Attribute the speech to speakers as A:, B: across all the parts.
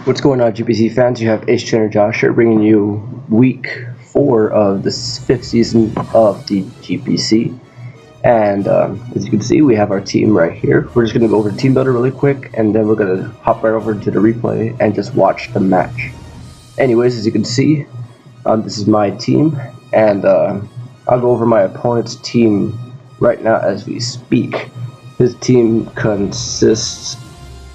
A: What's going on, GPC fans? You have Ace Trainer Josh here bringing you week 4 of the 5th season of the GPC. And as you can see, we have our team right here. We're just going to go over Team Builder really quick, and then we're going to hop right over to the replay and just watch the match. Anyways, as you can see, this is my team, and I'll go over my opponent's team right now as we speak. His team consists...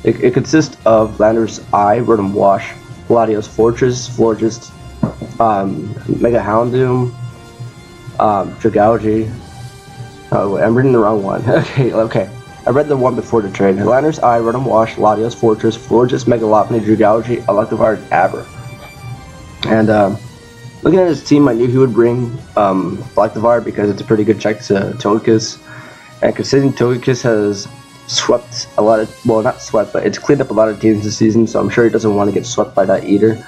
A: It consists of Lander's Eye, Rotom Wash, Gladios Fortress, Florgist, Mega Houndoom, Dragougy. Oh wait, I'm reading the wrong one. okay. I read the one before the trade. Lander's Eye, Rotom Wash, Gladios Fortress, Florgist, Mega Lopunny, Dragougy, Electivire, Abra. And looking at his team, I knew he would bring Electivire because it's a pretty good check to Togekiss. And considering Togekiss has swept a lot of, well, not swept, but it's cleaned up a lot of teams this season, so I'm sure he doesn't want to get swept by that either.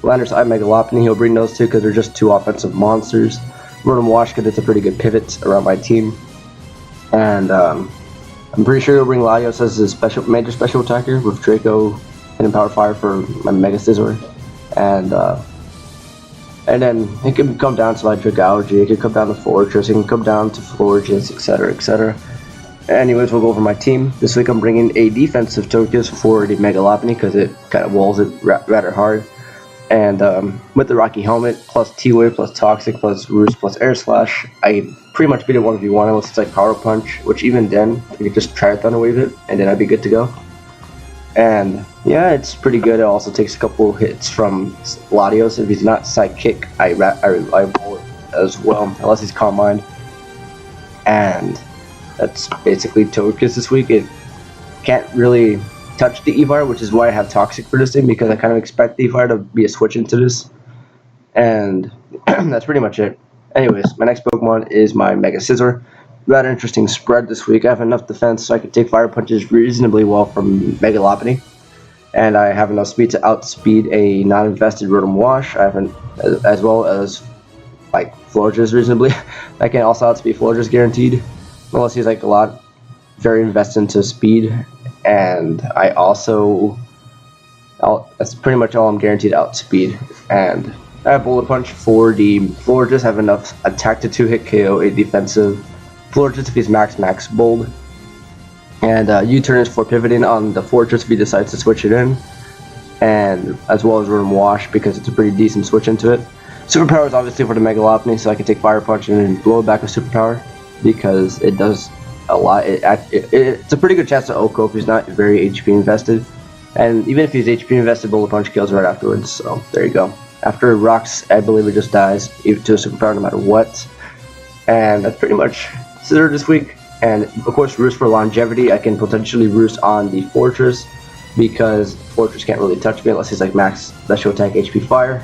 A: Lander's Eye, Mega Lopunny, he'll bring those two because they're just two offensive monsters. Rotom Wash because it's a pretty good pivot around my team. And I'm pretty sure he'll bring Latios as his major special attacker with Draco and Power Fire for my Mega Scizor. And then it can come down to like Dragougy, it can come down to Fortress, it can come down to Florges, etc, etc. Anyways, we'll go over my team. This week I'm bringing a defensive Togekiss for the Mega Lopunny because it kind of walls it rather hard. And with the Rocky Helmet, plus T-Wave, plus Toxic, plus Roost, plus Air Slash, I pretty much beat it 1v1 unless it's like Power Punch, which even then, you could just try to Thunder Wave it, and then I'd be good to go. And yeah, it's pretty good. It also takes a couple hits from Latios. If he's not Psychic, I roll it as well, unless he's Calm Mind. And that's basically Togekiss this week. It can't really touch the Eevire, which is why I have Toxic for this thing, because I kind of expect the Eevire to be a switch into this. And that's pretty much it. Anyways, my next Pokemon is my Mega Scizor. Rather interesting spread this week. I have enough defense so I can take Fire Punches reasonably well from Mega Lopunny. And I have enough speed to outspeed a non-invested Rotom Wash. I haven't, as well as like Florges reasonably. I can also outspeed Florges guaranteed. Unless he's like very invested into speed, and I also, that's pretty much all I'm guaranteed to outspeed. And I have Bullet Punch for the Florges, have enough attack to 2-hit KO a defensive Florges if he's max bold. And U-turn is for pivoting on the Fortress if he decides to switch it in, and as well as Rotom Wash because it's a pretty decent switch into it. Superpower is obviously for the Mega Lopunny, so I can take Fire Punch and then blow it back with Superpower, because it does a lot. It's a pretty good chance to OHKO if he's not very HP invested, and even if he's HP invested, Bullet Punch kills right afterwards. So there you go. After it rocks, I believe it just dies even to a superpower no matter what. And that's pretty much Scizor this week. And of course, Roost for longevity. I can potentially Roost on the Fortress because Fortress can't really touch me unless he's like max special attack HP Fire.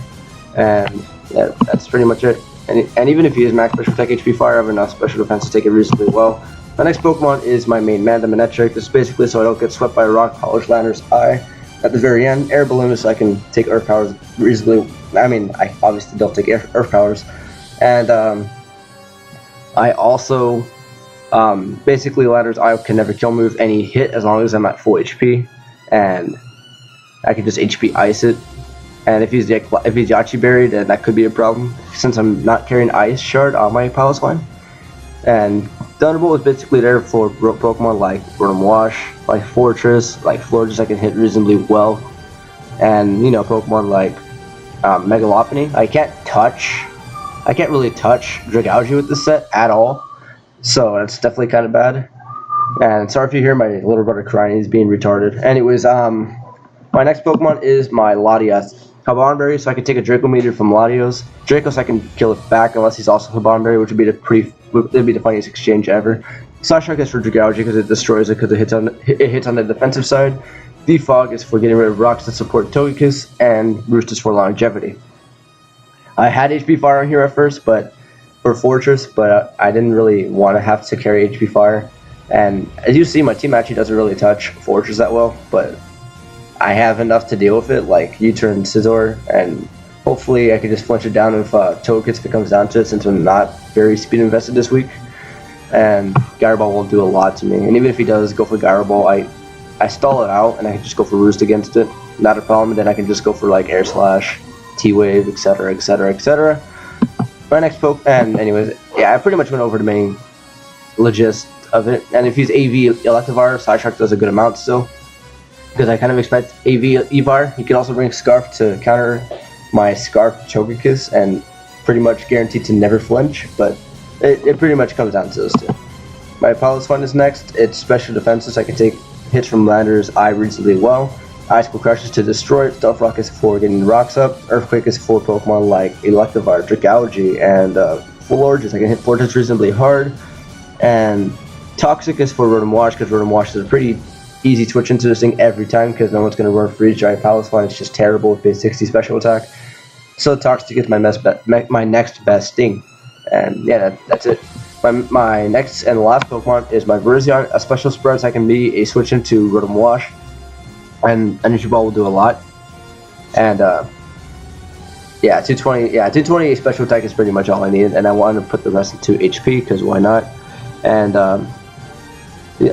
A: And yeah, that's pretty much it. And even if he is max special attack HP Fire, I have enough special defense to take it reasonably well. My next Pokemon is my main man, the Manectric. This is basically so I don't get swept by a Rock Polish Lander's Eye. At the very end, Air Balloon is so I can take Earth Powers reasonably. I mean, I obviously don't take Earth Powers. And I also, basically Lander's Eye can never kill move any hit as long as I'm at full HP. And I can just HP Ice it. And if he's Yachi Berry, then that could be a problem, since I'm not carrying Ice Shard on my Palace line. And Thunderbolt is basically there for Pokemon like Rotom Wash, like Fortress, like Florges I can hit reasonably well. And, you know, Pokemon like Mega Lopunny, I can't really touch Dragougy with this set at all. So that's definitely kind of bad. And sorry if you hear my little brother crying, he's being retarded. Anyways, my next Pokemon is my Latias. Habanberry, so I can take a Draco Meteor from Latios. Draco, so I can kill it back unless he's also Habanberry, which would be the funniest exchange ever. Slash Rock is for Dragougy because it destroys it because it hits on the defensive side. Defog is for getting rid of rocks that support Togekiss, and Roost is for longevity. I had HP Fire on here at first, but for Fortress, but I didn't really want to have to carry HP Fire. And as you see, my team actually doesn't really touch Fortress that well, but I have enough to deal with it, like U-turn Scizor, and hopefully I can just flinch it down if Togekiss if it comes down to it, since I'm not very speed invested this week. And Gyro Ball won't do a lot to me, and even if he does go for Gyro Ball, I stall it out and I can just go for Roost against it. not a problem. Then I can just go for like Air Slash, T-Wave, etc., etc., etc. My next poke, and anyways, yeah, I pretty much went over the main logist of it. And if he's AV Electivire, Psyshock does a good amount still, because I kind of expect AV Evar. He can also bring Scarf to counter my Scarf Chogekiss, and pretty much guaranteed to never flinch, but it pretty much comes down to those two. My Pilot's Fun is next. It's special defenses. I can take hits from Lander's Eye reasonably well. Icicle Crushes to destroy it. Stealth Rock is for getting rocks up. Earthquake is for Pokemon like Electivire, Dragalge, and Florges. I can hit Florges reasonably hard. And Toxic is for Rotom Wash, because Rotom Wash is a pretty easy switch into this thing every time, because no one's going to run Freeze Dry. Pilot's Fun is just terrible with base 60 special attack. So Toxic is my next best thing. And yeah, that's it. My next and last Pokemon is my Virizion. A special spreads I can be a switch into Rotom Wash, and Energy Ball will do a lot. And yeah, 220. Yeah, 220 special attack is pretty much all I need, and I want to put the rest into HP because why not? And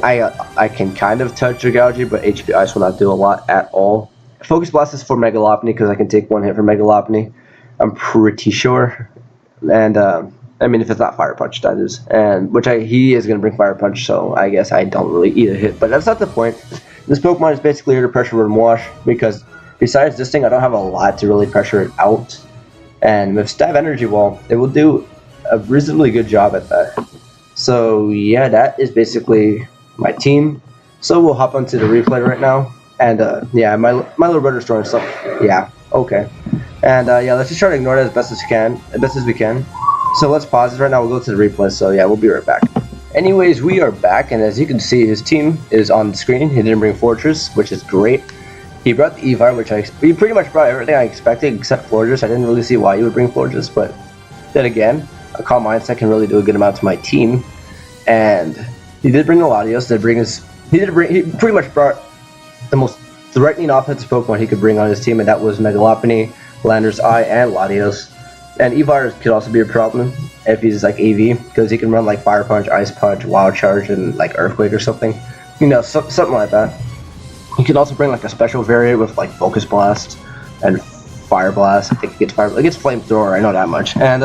A: I can kind of touch Dragalge, but HP Ice will not do a lot at all. Focus Blast is for Mega Lopunny because I can take one hit for Mega Lopunny, I'm pretty sure. And I mean, if it's not Fire Punch, that is. And he is going to bring Fire Punch, so I guess I don't really eat a hit. But that's not the point. This Pokemon is basically here to pressure Rotom Wash, because besides this thing, I don't have a lot to really pressure it out. And with Stab Energy Ball, it will do a reasonably good job at that. So yeah, that is basically my team. So we'll hop onto the replay right now. And yeah, my little brother's throwing stuff. Yeah, okay. And yeah, let's just try to ignore that as best as we can. So let's pause this right now. We'll go to the replay. So yeah, we'll be right back. Anyways, we are back, and as you can see, his team is on the screen. He didn't bring Fortress, which is great. He brought the Evar, which he pretty much brought everything I expected except Fortress. I didn't really see why he would bring Fortress, but then again, a Calm Mindset can really do a good amount to my team. And he did bring the Latios. He pretty much brought the most threatening offensive Pokemon he could bring on his team, and that was Mega Lopunny, Lander's Eye, and Latios. And Evar could also be a problem if he's like AV, because he can run like Fire Punch, Ice Punch, Wild Charge, and like Earthquake or something. You know, something like that. He can also bring like a special variant with like Focus Blast and Fire Blast. I think it gets Flamethrower, I know that much. And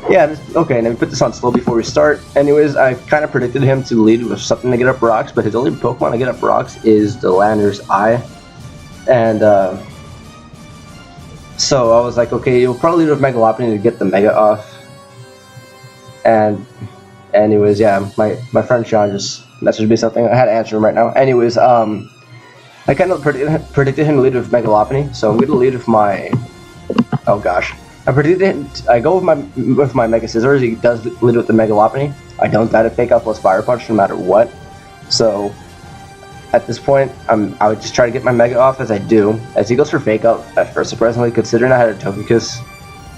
A: yeah, okay, and then we put this on slow before we start. Anyways, I kind of predicted him to lead with something to get up rocks, but his only Pokemon to get up rocks is the Lander's Eye. And so I was like, okay, you'll probably lead with Mega Lopunny to get the Mega off. And anyways, yeah, my friend Sean just messaged me something. I had to answer him right now. Anyways, I kind of predicted him to lead with Mega Lopunny, so I'm going to lead with my... Oh gosh. I go with my Mega Scissors. He does lead with the Mega Lopunny. I don't die to Fake Out plus Fire Punch no matter what. So at this point, I would just try to get my Mega off as I do. As he goes for Fake Out at first, surprisingly, considering I had a Togekiss,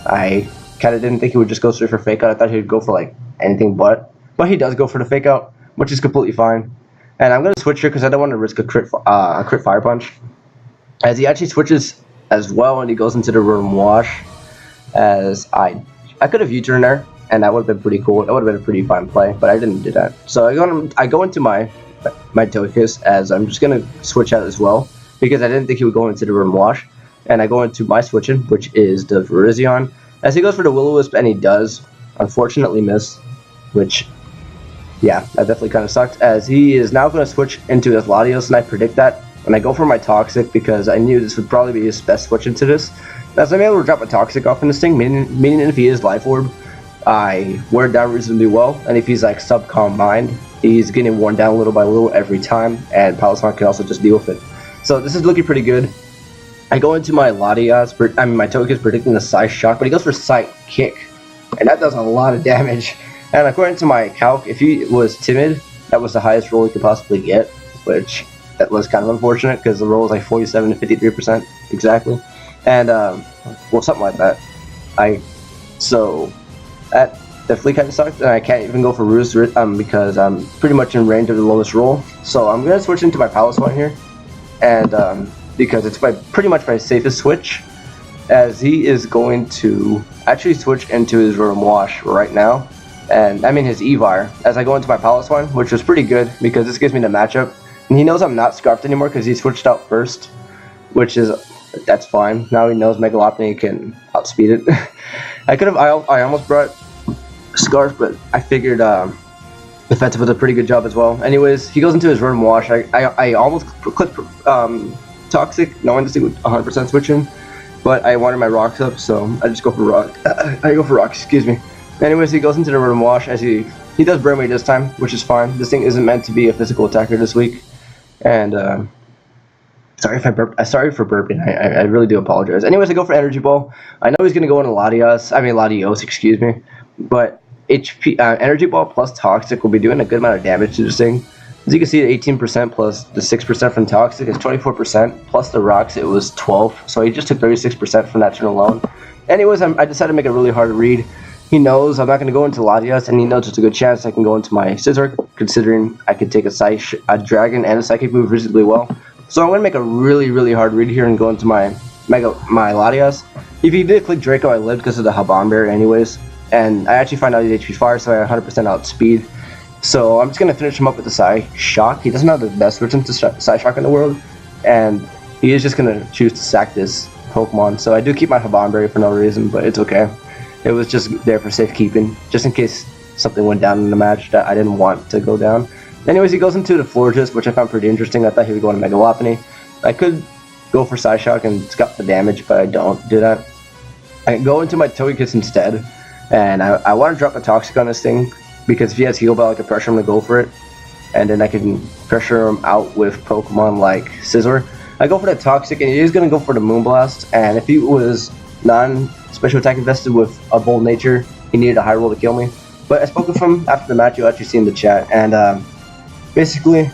A: I kind of didn't think he would just go straight for Fake Out. I thought he would go for like anything but he does go for the Fake Out, which is completely fine. And I'm going to switch here because I don't want to risk a crit Fire Punch. As he actually switches as well, and he goes into the Rotom Wash. As I could have U-turned there, and that would have been pretty cool. That would have been a pretty fine play, but I didn't do that. So I go into my Togekiss, as I'm just gonna switch out as well, because I didn't think he would go into the Rotom Wash. And I go into my switching, which is the Virizion. As he goes for the Will-O-Wisp, and he does unfortunately miss, which yeah, that definitely kind of sucked. As he is now going to switch into his Latios, and I predict that. And I go for my Toxic because I knew this would probably be his best switch into this. As I'm able to drop a Toxic off in this thing, meaning if he is Life Orb, I wear it down reasonably well. And if he's like Sub-Calm Mind, he's getting worn down little by little every time, and Palisade can also just deal with it. So this is looking pretty good. I go into my Latios, my Togekiss predicting the Psyshock, but he goes for Psychic, and that does a lot of damage. And according to my calc, if he was Timid, that was the highest roll he could possibly get, which that was kind of unfortunate because the roll was like 47 to 53% exactly. And well, something like that. So that definitely kind of sucked, and I can't even go for Roost because I'm pretty much in range of the lowest roll. So I'm gonna switch into my Palisade here, and because it's pretty much my safest switch, as he is going to actually switch into his Rotom Wash right now, and I mean his Evar. As I go into my Palisade, which was pretty good because this gives me the matchup, and he knows I'm not Scarfed anymore because he switched out first. which is, that's fine. Now he knows Megalopony can outspeed it. I almost brought Scarf, but I figured Defensive was a pretty good job as well. Anyways, he goes into his Rotom Wash. I almost clicked Toxic, knowing this thing would 100% switch in, but I wanted my Rocks up, so I just go for Rock. I go for Rocks, excuse me. Anyways, he goes into the Rotom Wash as he does Burn Weight this time, which is fine. This thing isn't meant to be a physical attacker this week, and sorry if I burped. Sorry for burping. I really do apologize. Anyways, I go for Energy Ball. I know he's gonna go into Latios, excuse me, but Energy Ball plus Toxic will be doing a good amount of damage to this thing. As you can see, 18% plus the 6% from Toxic is 24%, plus the Rocks it was 12, so he just took 36% from that turn alone. Anyways, I decided to make a really hard read. He knows I'm not going to go into Latias, and he knows it's a good chance I can go into my Scizor, considering I could take a Dragon and a Psychic move reasonably well. So I'm going to make a really hard read here and go into my Latias. If he did click Draco, I lived because of the Haban Bear anyways. And I actually find out he's HP Fire, so I 100% outspeed. So I'm just going to finish him up with the Psy-Shock. He doesn't have the best switching to Psy-Shock in the world. And he is just going to choose to sack this Pokemon. So I do keep my Haban Berry for no reason, but it's okay. It was just there for safekeeping, just in case something went down in the match that I didn't want to go down. Anyways, he goes into the Florges, which I found pretty interesting. I thought he would go into Megalopony. I could go for Psy-Shock and scuff the damage, but I don't do that. I go into my Togekiss instead. And I want to drop a Toxic on this thing, because if he has Heal Bell, I can pressure him to go for it. And then I can pressure him out with Pokemon like Scizor. I go for the Toxic, and he's going to go for the Moonblast. And if he was non-special attack invested with a Bold Nature, he needed a high roll to kill me. But I spoke with him after the match, you'll actually see in the chat. And basically,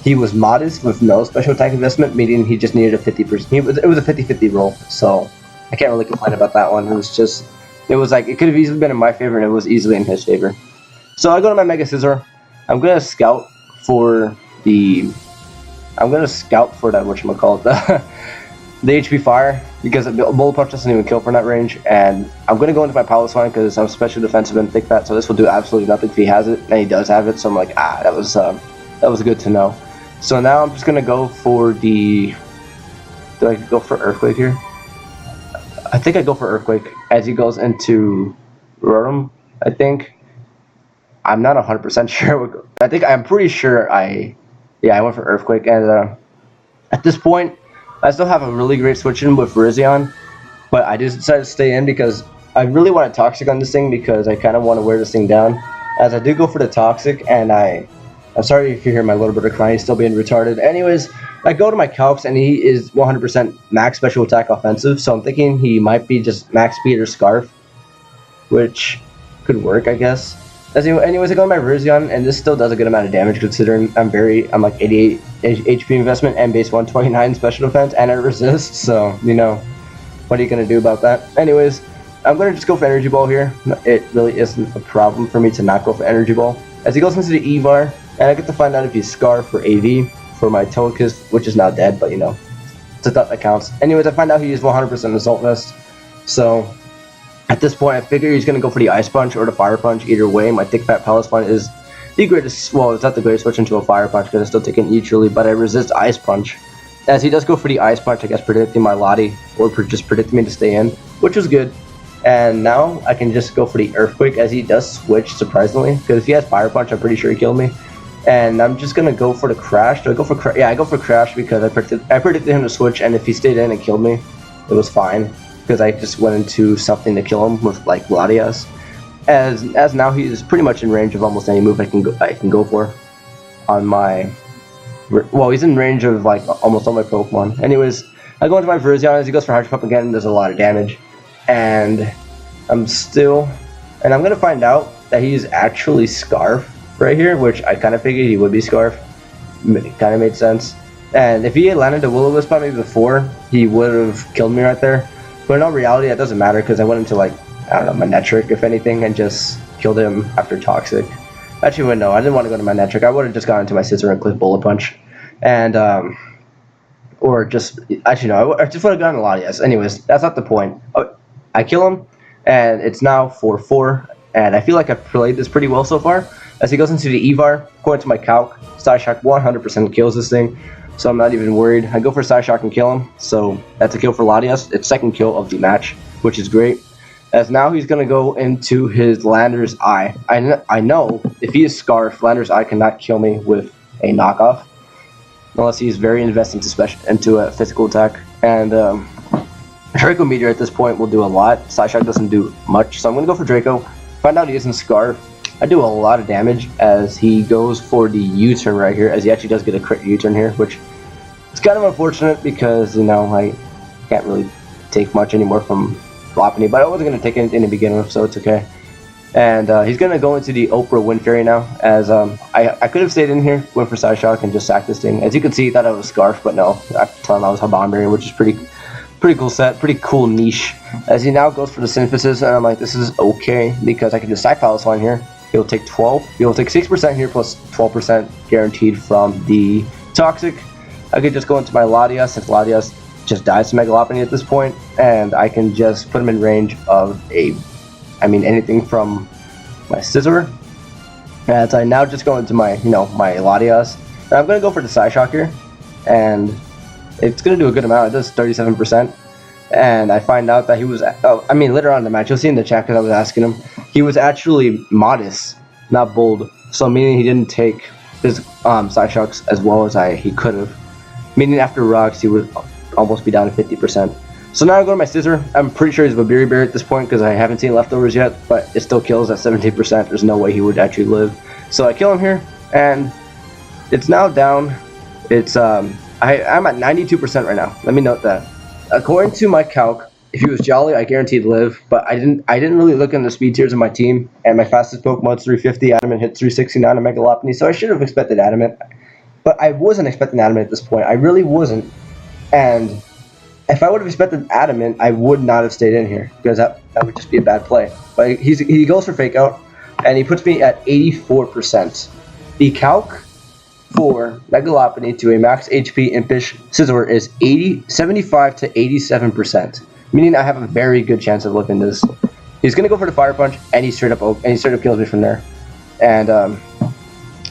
A: he was modest with no special attack investment, meaning he just needed a 50%. It was a 50-50 roll, so I can't really complain about that one. It was like, it could have easily been in my favor, and it was easily in his favor. So I go to my Mega Scizor. I'm gonna scout for that, whatchamacallit, the HP Fire, because Bullet Punch doesn't even kill from that range, and I'm gonna go into my Power Slam because I'm special defensive and thick fat, so this will do absolutely nothing if he has it, and he does have it, so I'm like, that was good to know. So now I'm just gonna go for do I go for Earthquake here? I think I go for Earthquake as he goes into Rotom, I think. I'm not 100% sure. I'm pretty sure I went for Earthquake. And at this point, I still have a really great switch in with Virizion, but I just decided to stay in because I really want a Toxic on this thing, because I kind of want to wear this thing down. As I do go for the Toxic, and I'm sorry if you hear my little brother crying, he's still being retarded. Anyways, I go to my Calcs, and he is 100% max special attack offensive, so I'm thinking he might be just max speed or Scarf, which could work, I guess. Anyways, I go to my Virizion, and this still does a good amount of damage considering I'm like 88 HP investment and base 129 special defense, and I resist, so, you know, what are you going to do about that? Anyways, I'm going to just go for Energy Ball here. It really isn't a problem for me to not go for Energy Ball. As he goes into the Evar, and I get to find out if he's Scarf or AV for my Togekiss, which is now dead, but you know, it's a thought that counts. Anyways, I find out he is 100% Assault Vest, so at this point I figure he's going to go for the Ice Punch or the Fire Punch. Either way, my Thick Fat Palispan is the greatest, well, it's not the greatest switch into a Fire Punch because it's still taking neutrally, but I resist Ice Punch. As he does go for the Ice Punch, I guess predicting my Lottie, or just predicting me to stay in, which was good. And now I can just go for the Earthquake, as he does switch, surprisingly, because if he has Fire Punch, I'm pretty sure he killed me. And I'm just gonna go for the Crash. Do I go for Crash? Yeah, I go for Crash because I predicted him to switch, and if he stayed in and killed me, it was fine, because I just went into something to kill him with like Latias. As now he is pretty much in range of almost any move I can go for on my. Well, he's in range of like almost all my Pokemon. Anyways, I go into my Virizion as he goes for Hydro Pump again. Does a lot of damage, and I'm gonna find out that he's actually Scarf right here, which I kind of figured he would be Scarf. It kind of made sense. And if he had landed a Will-O-Wisp on me before, he would have killed me right there. But in all reality, that doesn't matter because I went into like, I don't know, Manectric, if anything, and just killed him after Toxic. Actually, well, no, I didn't want to go to Manectric. I would have just gone into my Scizor and clicked Bullet Punch. And, or just, actually no, I just would have gotten a Latias. Anyways, that's not the point. I kill him, and it's now 4-4, and I feel like I've played this pretty well so far. As he goes into the Evar, according to my calc, Psy-Shock 100% kills this thing. so I'm not even worried. I go for Side Shock and kill him, so that's a kill for Latias. It's second kill of the match, which is great. As now he's going to go into his Lander's Eye. I know if he is Scarf, Lander's Eye cannot kill me with a knockoff, unless he's very invested into a physical attack. And Draco Meteor at this point will do a lot. Side Shock doesn't do much, so I'm going to go for Draco. Find out he isn't Scarf. I do a lot of damage as he goes for the U-turn right here, as he actually does get a crit U-turn here, which is kind of unfortunate because, you know, I can't really take much anymore from Lopunny, but I wasn't going to take anything to begin with, so it's okay. And he's going to go into the Oprah Wind Fairy now, as I could have stayed in here, went for Side Shock, and just sacked this thing. As you can see, he thought I was Scarf, but no, I told him I was Habomberry, which is pretty cool set, pretty cool niche. As he now goes for the Synthesis, and I'm like, this is okay, because I can just sack Palace Line here. He'll take 12, he'll take 6% here, plus 12% guaranteed from the Toxic. I could just go into my Latias, since Latias just dies to Mega Lopunny at this point, and I can just put him in range of anything from my Scissor. As I now just go into my, my Latias, and I'm gonna go for the Side Shock here, and it's gonna do a good amount. It does 37%, and I find out that he was, later on in the match, you'll see in the chat because I was asking him, he was actually modest, not bold. So meaning he didn't take his Side Shocks as well as he could have. Meaning after rocks, he would almost be down to 50%. So now I go to my Scissor. I'm pretty sure he's Babiri Bear at this point because I haven't seen leftovers yet, but it still kills at 17%. There's no way he would actually live. So I kill him here, and it's now down. It's I'm at 92% right now. Let me note that. According to my calc, if he was Jolly, I guaranteed live, but I didn't really look in the speed tiers of my team, and my fastest Pokemon's 350, Adamant hits 369 on Mega Lopunny, so I should have expected Adamant. But I wasn't expecting Adamant at this point. I really wasn't. And if I would have expected Adamant, I would not have stayed in here, because that would just be a bad play. But he goes for Fake Out, and he puts me at 84%. The calc for Mega Lopunny to a max HP Impish Scizor is 75 to 87%. Meaning I have a very good chance of living this. He's gonna go for the Fire Punch, and he straight up kills me from there, and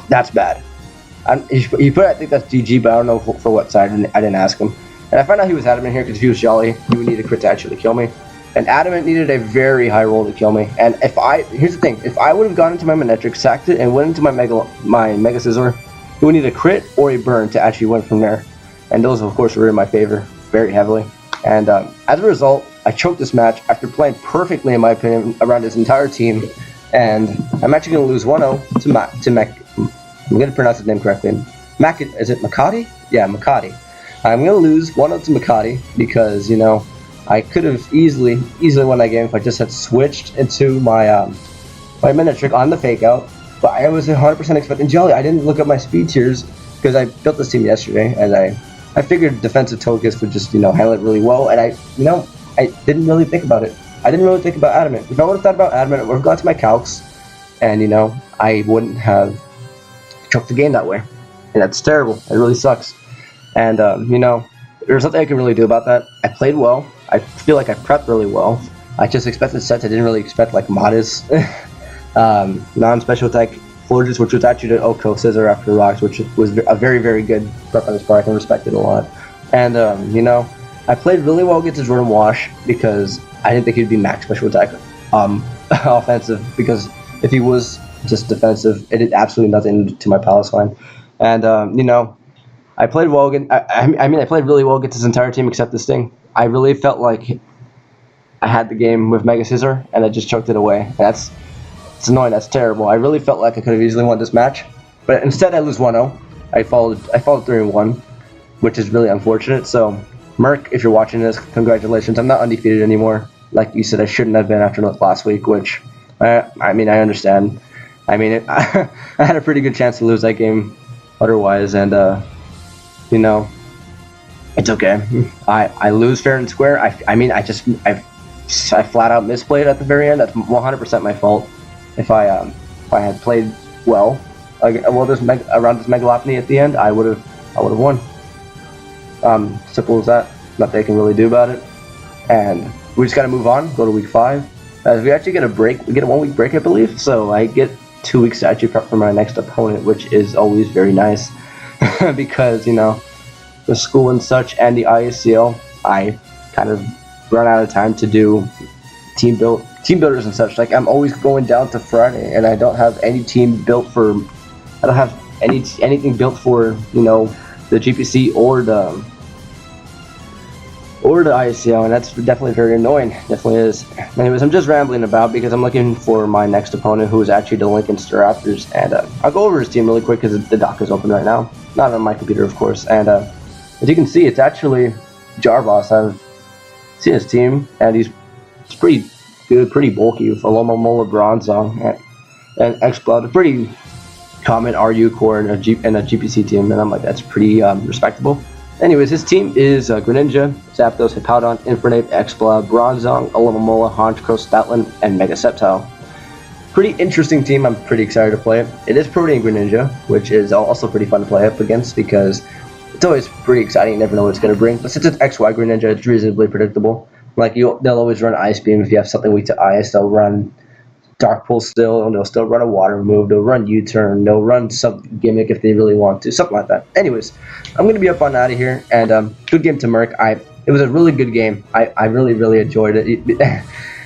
A: that's bad. He put, I think that's GG, but I don't know for what side. I didn't ask him. And I found out he was Adamant here because if he was Jolly, he would need a crit to actually kill me. And Adamant needed a very high roll to kill me. And here's the thing: if I would have gone into my Manectric, sacked it, and went into my Mega Scizor, he would need a crit or a burn to actually win from there. And those, of course, were in my favor very heavily. And as a result, I choked this match after playing perfectly, in my opinion, around his entire team. And I'm actually going to lose 1-0 to Mac. I'm going to pronounce his name correctly. Is it Macadii? Yeah, Macadii. I'm going to lose 1-0 to Macadii because, I could have easily won that game if I just had switched into my my Manectric on the Fake Out. But I was 100% expecting Jolly. I didn't look at my speed tiers because I built this team yesterday, and I figured defensive Togekiss would just, handle it really well, and I didn't really think about it. I didn't really think about Adamant. If I would have thought about Adamant, I would have gone to my calcs, and, I wouldn't have choked the game that way. And that's terrible. It really sucks. And, there's nothing I can really do about that. I played well. I feel like I prepped really well. I just expected sets. I didn't really expect, modest, non-special attack Florges, which was actually the Oko Scissor after Rocks, which was a very, very good prep on his part. I can respect it a lot. And, I played really well against Jordan Wash because I didn't think he'd be max special attack offensive, because if he was just defensive, it did absolutely nothing to my Palace Line. And, I played well against, I played really well against his entire team except this thing. I really felt like I had the game with Mega Scissor, and I just choked it away. And it's annoying. That's terrible. I really felt like I could have easily won this match, but instead I lose 1-0. I followed 3-1, which is really unfortunate. So, Merc, if you're watching this, congratulations. I'm not undefeated anymore. Like you said, I shouldn't have been after last week, which I understand. I had a pretty good chance to lose that game otherwise, and it's okay. I lose fair and square. I flat out misplayed at the very end. That's 100% my fault. If I had played well, around this Mega Lopunny at the end, I would have won. Simple as that. Nothing I can really do about it. And we just got to move on. Go to week 5. As we actually get a break. We get a 1-week break, I believe. So I get 2 weeks to actually prep for my next opponent, which is always very nice because with school and such and the ISCL, I kind of run out of time to do team builders and such. Like I'm always going down to Friday, and I don't have any team built for. I don't have anything built for the GPC or the ISCL, and that's definitely very annoying. Definitely is. Anyways, I'm just rambling about because I'm looking for my next opponent, who is actually the Lincolnster Raptors, and I'll go over his team really quick because the dock is open right now, not on my computer, of course. And as you can see, it's actually Jarboss. I've seen his team, and he's pretty good, pretty bulky with a Lomomola Bronzong and X-Blood, a pretty common RU core and a GPC team, and I'm like, that's pretty respectable. Anyways, his team is Greninja, Zapdos, Hippowdon, Infernape, X-Blood, Bronzong, Alomomola, Honchkrow, Stoutland, and Mega Sceptile. Pretty interesting team. I'm pretty excited to play it. It is Protean Greninja, which is also pretty fun to play up against because it's always pretty exciting. You never know what it's going to bring. But since it's XY Greninja, it's reasonably predictable. Like they'll always run Ice Beam. If you have something weak to Ice, they'll run Dark Pulse still, and they'll still run a Water move. They'll run U-Turn. They'll run some gimmick if they really want to, something like that. Anyways, I'm gonna be up on out of here, and good game to Merc. It was a really good game. I really enjoyed it.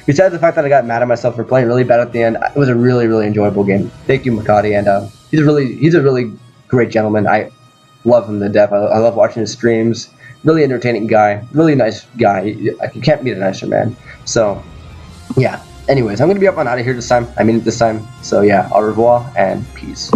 A: Besides the fact that I got mad at myself for playing really bad at the end, it was a really enjoyable game. Thank you, Macadii, and he's a really great gentleman. I love him to death. I love watching his streams. Really entertaining guy. Really nice guy. You can't meet a nicer man. So, yeah. Anyways, I'm going to be up on out of here this time. I mean it this time. So yeah, au revoir and peace.